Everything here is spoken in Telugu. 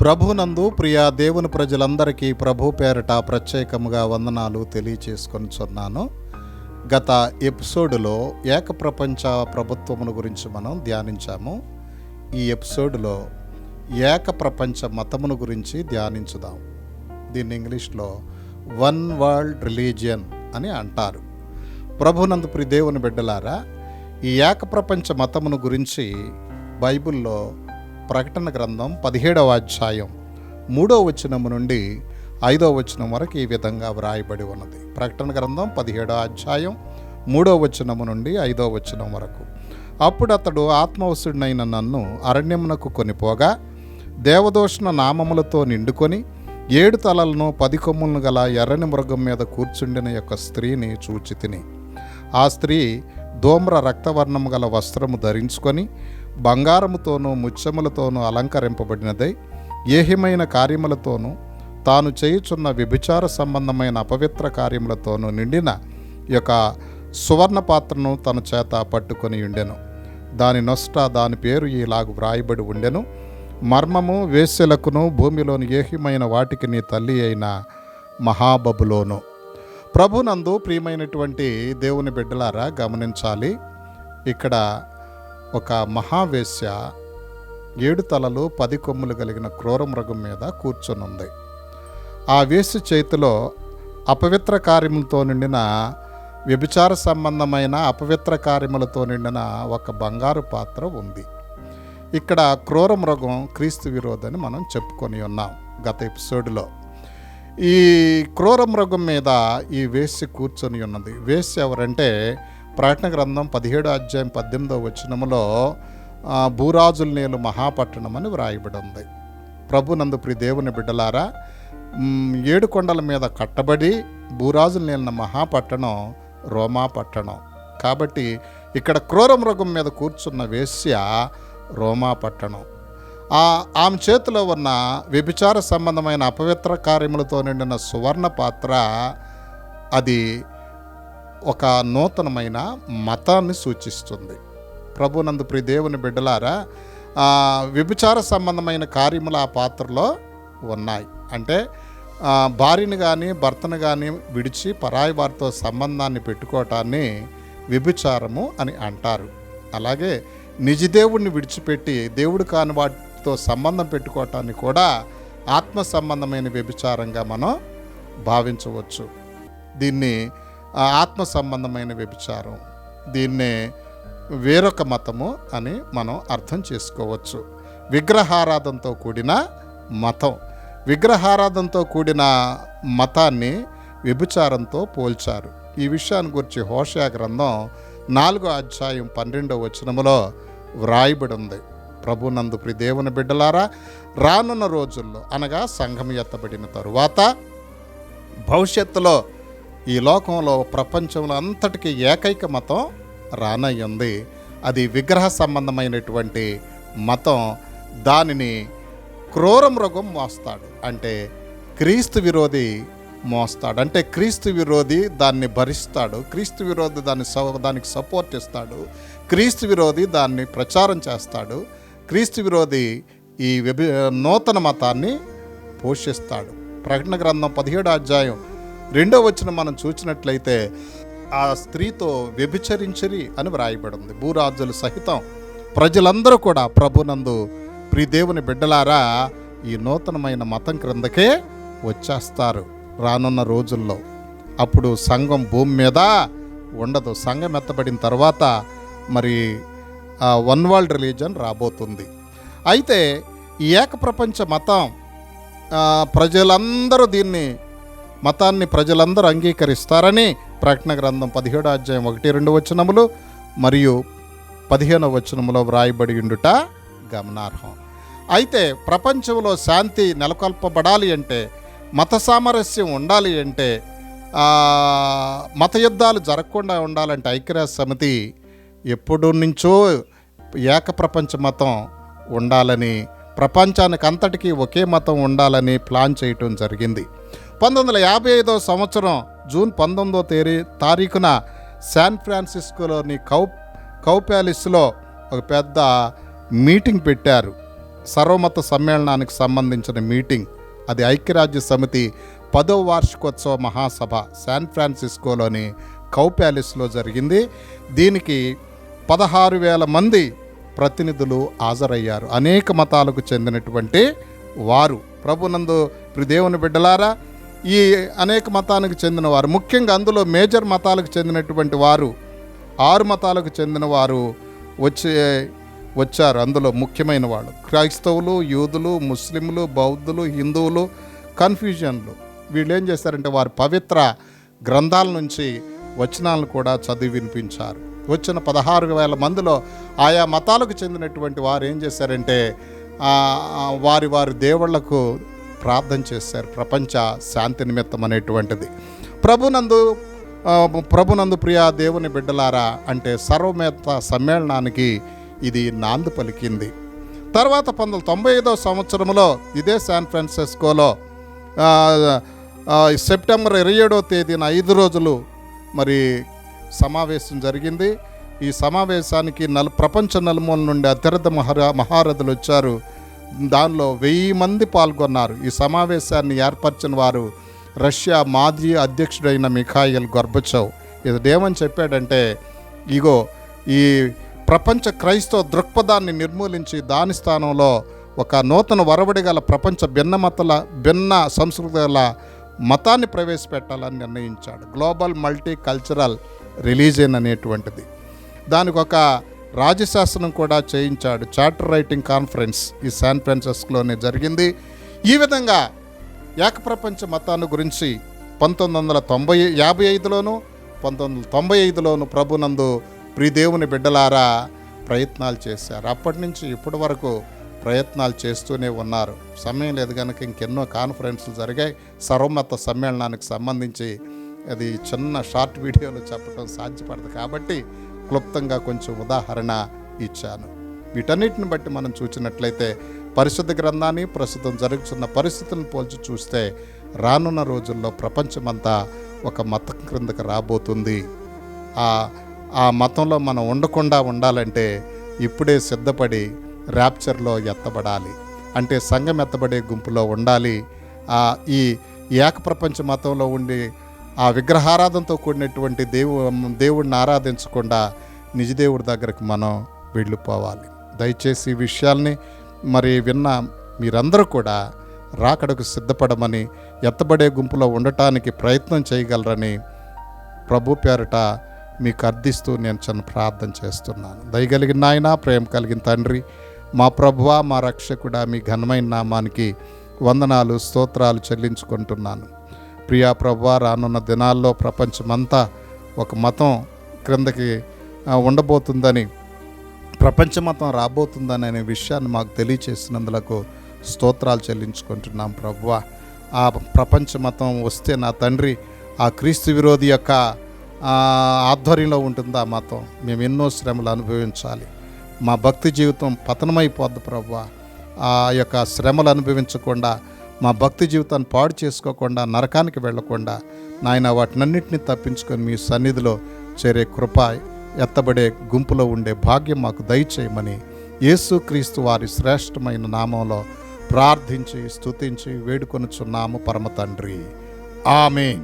ప్రభునందు ప్రియ దేవుని ప్రజలందరికీ ప్రభు పేరట ప్రత్యేకముగా వందనాలు తెలియచేసుకొనిచున్నాను. గత ఎపిసోడులో ఏకప్రపంచ ప్రభుత్వమును గురించి మనం ధ్యానించాము. ఈ ఎపిసోడులో ఏకప్రపంచ మతమును గురించి ధ్యానించుదాం. దీన్ని ఇంగ్లీష్లో వన్ వరల్డ్ రిలీజియన్ అని అంటారు. ప్రభునందు ప్రియ దేవుని బిడ్డలారా, ఈ ఏకప్రపంచ మతమును గురించి బైబిల్లో ప్రకటన గ్రంథం 17వ అధ్యాయం 3వ వచనము నుండి 5వ వచనం వరకు ఈ విధంగా వ్రాయబడి ఉన్నది. ప్రకటన గ్రంథం 17వ అధ్యాయం 3వ వచనము నుండి 5వ వచనం వరకు. అప్పుడు అతడు ఆత్మవశుడినైన నన్ను అరణ్యమునకు కొనిపోగా, దేవదూషణ నామములతో నిండుకొని 7 తలలను 10 కొమ్ములను గల ఎర్రని మృగం మీద కూర్చుండిన యొక్క స్త్రీని చూచితిని. ఆ స్త్రీ ధూమ్ర రక్తవర్ణము గల వస్త్రము ధరించుకొని బంగారముతోనూ ముత్యములతోనూ అలంకరింపబడినదై ఏహిమైన కార్యములతోనూ తాను చేయుచున్న వ్యభిచార సంబంధమైన అపవిత్ర కార్యములతోనూ నిండిన యొక్క సువర్ణ పాత్రను తన చేత పట్టుకొని ఉండెను. దాని నొస్ట దాని పేరు ఇలాగు వ్రాయబడి ఉండెను: మర్మము, వేశ్యలకును భూమిలోని ఏహిమైన వాటికి నీ తల్లి అయిన మహాబబులోను. ప్రభునందు ప్రియమైనటువంటి దేవుని బిడ్డలారా, గమనించాలి. ఇక్కడ ఒక మహావేశ్య 7 తలలు 10 కొమ్ములు కలిగిన క్రూర మృగం మీద కూర్చొనుంది. ఆ వేశ్య చేతిలో అపవిత్ర కార్యములతో నిండిన వ్యభిచార సంబంధమైన అపవిత్ర కార్యములతో నిండిన ఒక బంగారు పాత్ర ఉంది. ఇక్కడ క్రూర మృగం క్రీస్తు విరోధని మనం చెప్పుకొని ఉన్నాం గత ఎపిసోడ్లో. ఈ క్రూర మృగం మీద ఈ వేశ్య కూర్చొని ఉన్నది. వేశ్య ఎవరంటే, ప్రకటన గ్రంథం 17వ అధ్యాయం 18వ వచనములో భూరాజుల నేలు మహాపట్టణం అని వ్రాయబడి ఉంది. ప్రభునందు ప్రియ దేవుని బిడ్డలారా, 7 కొండల మీద కట్టబడి భూరాజుల నేలిన మహాపట్టణం రోమా పట్టణం. కాబట్టి ఇక్కడ క్రూర మృగం మీద కూర్చున్న వేశ్య రోమా పట్టణం. ఆమె చేతిలో ఉన్న వ్యభిచార సంబంధమైన అపవిత్ర కార్యములతో నిండిన సువర్ణ పాత్ర అది ఒక నూతనమైన మతాన్ని సూచిస్తుంది. ప్రభునందు ప్రియ దేవుని బిడ్డలారా, వ్యభిచార సంబంధమైన కార్యములు ఆ పాత్రలో ఉన్నాయి. అంటే భార్యని కానీ భర్తను కానీ విడిచి పరాయి వారితో సంబంధాన్ని పెట్టుకోవటాన్ని వ్యభిచారము అని అంటారు. అలాగే నిజదేవుడిని విడిచిపెట్టి దేవుడు కాని వాటితో సంబంధం పెట్టుకోవటాన్ని కూడా ఆత్మ సంబంధమైన వ్యభిచారంగా మనం భావించవచ్చు. దీన్ని ఆత్మ సంబంధమైన వ్యభిచారం, దీన్నే వేరొక మతము అని మనం అర్థం చేసుకోవచ్చు. విగ్రహారాధనతో కూడిన మతం, విగ్రహారాధనతో కూడిన మతాన్ని వ్యభిచారంతో పోల్చారు. ఈ విషయాన్ని గురించి హోషేయ గ్రంథం 4వ అధ్యాయం 12వ వచనములో వ్రాయబడి ఉంది. ప్రభునందు ప్రియ దేవుని బిడ్డలారా, రానున్న రోజుల్లో అనగా సంఘం ఎత్తబడిన తరువాత భవిష్యత్తులో ఈ లోకంలో ప్రపంచంలో అంతటికీ ఏకైక మతం రానయ్యింది. అది విగ్రహ సంబంధమైనటువంటి మతం. దానిని క్రూర మృగం మోస్తాడు. అంటే క్రీస్తు విరోధి మోస్తాడు. అంటే క్రీస్తు విరోధి దాన్ని భరిస్తాడు. క్రీస్తు విరోధి దానికి సపోర్ట్ ఇస్తాడు. క్రీస్తు విరోధి దాన్ని ప్రచారం చేస్తాడు. క్రీస్తు విరోధి ఈ నూతన మతాన్ని పోషిస్తాడు. ప్రకటన గ్రంథం 17వ అధ్యాయం 2వ వచనం మనం చూసినట్లయితే ఆ స్త్రీతో వ్యభిచరించిరి అని వ్రాయబడింది. భూరాజులు సహితం ప్రజలందరూ కూడా ప్రభునందు ప్రియ దేవుని బిడ్డలారా ఈ నూతనమైన మతం క్రిందకే వచ్చేస్తారు రానున్న రోజుల్లో. అప్పుడు సంఘం భూమి మీద ఉండదు. సంఘం ఎత్తబడిన తర్వాత మరి వన్ వరల్డ్ రిలీజన్ రాబోతుంది. అయితే ఈ ఏకప్రపంచ మతం మతాన్ని ప్రజలందరూ అంగీకరిస్తారని ప్రకటన గ్రంథం 17వ అధ్యాయం 1-2 వచనములు మరియు 15వ వచనములో వ్రాయబడి ఉండుట గమనార్హం. అయితే ప్రపంచంలో శాంతి నెలకొల్పబడాలి అంటే, మత సామరస్యం ఉండాలి అంటే, మత యుద్ధాలు జరగకుండా ఉండాలంటే ఐక్యరాజ్య సమితి ఎప్పుడు నుంచో ఏకప్రపంచ మతం ఉండాలని, ప్రపంచానికి అంతటికీ ఒకే మతం ఉండాలని ప్లాన్ చేయటం జరిగింది. 1955వ సంవత్సరం జూన్ 19వ తారీఖున శాన్ ఫ్రాన్సిస్కోలోని కౌ ప్యాలెస్లో ఒక పెద్ద మీటింగ్ పెట్టారు. సర్వమత సమ్మేళనానికి సంబంధించిన మీటింగ్, అది ఐక్యరాజ్య సమితి 10వ వార్షికోత్సవ మహాసభ శాన్ ఫ్రాన్సిస్కోలోని కౌ ప్యాలెస్లో జరిగింది. దీనికి 16,000 మంది ప్రతినిధులు హాజరయ్యారు. అనేక మతాలకు చెందినటువంటి వారు, ప్రభునందు దేవుని బిడ్డలారా, ఈ అనేక మతానికి చెందిన వారు, ముఖ్యంగా అందులో మేజర్ మతాలకు చెందినటువంటి వారు 6 మతాలకు చెందిన వారు వచ్చారు. అందులో ముఖ్యమైన వాళ్ళు క్రైస్తవులు, యూదులు, ముస్లింలు, బౌద్ధులు, హిందువులు, కన్ఫ్యూజన్లు. వీళ్ళు ఏం చేశారంటే వారి పవిత్ర గ్రంథాల నుంచి వచనాలను కూడా చదివి వినిపించారు. వచ్చిన 16,000 మందిలో ఆయా మతాలకు చెందినటువంటి వారు ఏం చేశారంటే వారి దేవుళ్లకు ప్రార్థన చేశారు. ప్రపంచ శాంతి నిమిత్తం అనేటువంటిది. ప్రభునందు ప్రియ దేవుని బిడ్డలారా, అంటే సర్వమత సమ్మేళనానికి ఇది నాంది పలికింది. తర్వాత 1995వ సంవత్సరంలో ఇదే శాన్ ఫ్రాన్సిస్కోలో సెప్టెంబర్ 27వ తేదీన 5 రోజులు మరి సమావేశం జరిగింది. ఈ సమావేశానికి ప్రపంచ నలుమూల నుండి అతిరథ మహారథులు వచ్చారు. దానిలో 1000 మంది పాల్గొన్నారు. ఈ సమావేశాన్ని ఏర్పరిచిన వారు రష్యా మాజీ అధ్యక్షుడైన మిఖాయిల్ గొర్బచోవ్. ఇదేమని చెప్పాడంటే, ఇగో ఈ ప్రపంచ క్రైస్తవ దృక్పథాన్ని నిర్మూలించి దాని స్థానంలో ఒక నూతన వరవడి గల ప్రపంచ భిన్న సంస్కృతి గల మతాన్ని ప్రవేశపెట్టాలని నిర్ణయించాడు. గ్లోబల్ మల్టీ కల్చరల్ రిలీజియన్ అనేటువంటిది. దానికి ఒక రాజశాసనం కూడా చేయించాడు. చార్టర్ రైటింగ్ కాన్ఫరెన్స్ ఈ శాన్ ఫ్రాన్సిస్కోలోనే జరిగింది. ఈ విధంగా ఏకప్రపంచ మతాన్ని గురించి 1955లోను 1995లోను ప్రభునందు దేవుని బిడ్డలారా ప్రయత్నాలు చేశారు. అప్పటి నుంచి ఇప్పటి వరకు ప్రయత్నాలు చేస్తూనే ఉన్నారు. సమయం లేదు కనుక ఇంకెన్నో కాన్ఫరెన్స్లు జరిగాయి. సర్వమత సమ్మేళనానికి సంబంధించి అది చిన్న షార్ట్ వీడియోలు చెప్పడం సాధ్యపడదు కాబట్టి క్లుప్తంగా కొంచెం ఉదాహరణ ఇచ్చాను. వీటన్నిటిని బట్టి మనం చూసినట్లయితే పరిశుద్ధ గ్రంథాన్ని, ప్రస్తుతం జరుగుతున్న పరిస్థితులను పోల్చి చూస్తే రానున్న రోజుల్లో ప్రపంచమంతా ఒక మతం క్రిందకు రాబోతుంది. ఆ మతంలో మనం ఉండకుండా ఉండాలంటే ఇప్పుడే సిద్ధపడి ర్యాప్చర్లో ఎత్తబడాలి. అంటే సంఘం ఎత్తబడే గుంపులో ఉండాలి. ఈ ఏకప్రపంచ మతంలో ఉండి ఆ విగ్రహారాధనతో కూడినటువంటి దేవుడిని ఆరాధించకుండా నిజదేవుడి దగ్గరకు మనం వెళ్ళిపోవాలి. దయచేసి ఈ విషయాల్ని మరి విన్న మీరందరూ కూడా రాకడకు సిద్ధపడమని, ఎత్తబడే గుంపులో ఉండటానికి ప్రయత్నం చేయగలరని ప్రభు పేరట మీకు అర్థిస్తూ నేను చిన్న ప్రార్థన చేస్తున్నాను. దయగలిగిన నాయన, ప్రేమ కలిగిన తండ్రి, మా ప్రభువా, మా రక్షకుడా, మీ ఘనమైన నామానికి వందనాలు, స్తోత్రాలు చెల్లించుకుంటున్నాను. ప్రియా ప్రభువా, రానున్న దినాల్లో ప్రపంచమంతా ఒక మతం క్రిందకి ఉండబోతుందని, ప్రపంచ మతం రాబోతుందని అనే విషయాన్ని మాకు తెలియచేసినందులకు స్తోత్రాలు చెల్లించుకుంటున్నాం ప్రభువా. ఆ ప్రపంచ మతం వస్తే నా తండ్రి, ఆ క్రీస్తు విరోధి యొక్క ఆధ్వర్యంలో ఉంటుంది ఆ మతం. మేము ఎన్నో శ్రమలు అనుభవించాలి. మా భక్తి జీవితం పతనమైపోద్ది ప్రభువా. ఆ యొక్క శ్రమలు అనుభవించకుండా, మా భక్తి జీవితాన్ని పాడు చేసుకోకుండా, నరకానికి వెళ్లకుండా నాయన వాటినన్నింటినీ తప్పించుకొని మీ సన్నిధిలో చేరే కృప, ఎత్తబడే గుంపులో ఉండే భాగ్యం మాకు దయచేయమని యేసుక్రీస్తు వారి శ్రేష్టమైన నామంలో ప్రార్థించి స్తుతించి వేడుకొనుచున్నాము పరమ తండ్రి. ఆమేన్.